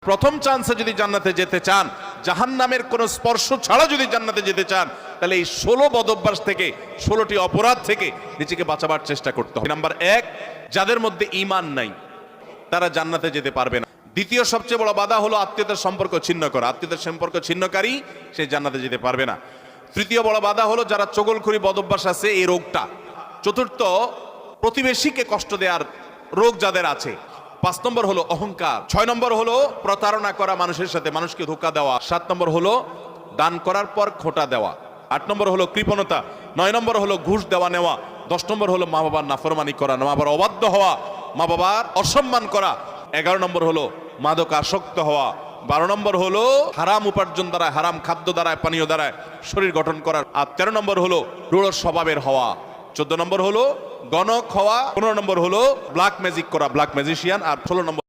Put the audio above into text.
প্রথম চান্সে যদি জান্নাতে যেতে চান, জাহান্নামের কোনো স্পর্শ ছাড়া যদি জান্নাতে যেতে চান, তাহলে এই 16 বদঅভ্যাস থেকে, 16টি অপরাধ থেকে নিজেকে বাঁচাবার চেষ্টা করতে হবে। নাম্বার 1, যাদের মধ্যে ঈমান নাই তারা জান্নাতে যেতে পারবে না। দ্বিতীয় সবচেয়ে বড় বাধা হলো আত্মীয়তার সম্পর্ক ছিন্ন করা। আত্মীয়তার সম্পর্ক ছিন্নকারী সে জান্নাতে যেতে পারবে না। তৃতীয় বড় বাধা হলো যারা চগলখড়ি বদঅভ্যাস আছে, এই রোগটা। চতুর্থ, প্রতিবেশীকে কষ্ট দেওয়ার রোগ যাদের আছে। 5 নম্বর হলো অহংকার। 6 নম্বর হলো প্রতারণা করা, মানুষের সাথে মানুষকে ধোঁকা দেওয়া। 7 নম্বর হলো দান করার পর খোঁটা দেওয়া। 8 নম্বর হলো কৃপণতা। 9 নম্বর হলো ঘুষ দেওয়া নেওয়া। 10 নম্বর হলো মা বাবার নাফরমানি করা, মা বাবার অবাধ্য হওয়া, মা বাবার অসম্মান করা। 11 নম্বর হলো মাদক আসক্ত হওয়া। 12 নম্বর হলো হারাম উপার্জন দ্বারা, হারাম খাদ্য দ্বারা, পানীয় দ্বারা শরীর গঠন করা। আর 13 নম্বর হলো রূঢ় স্বভাবের হওয়া। 14 নম্বর হলো গণক হওয়া। 15 নম্বর হলো ব্ল্যাক ম্যাজিক করা, ব্ল্যাক ম্যাজিশিয়ান। আর 16 নম্বর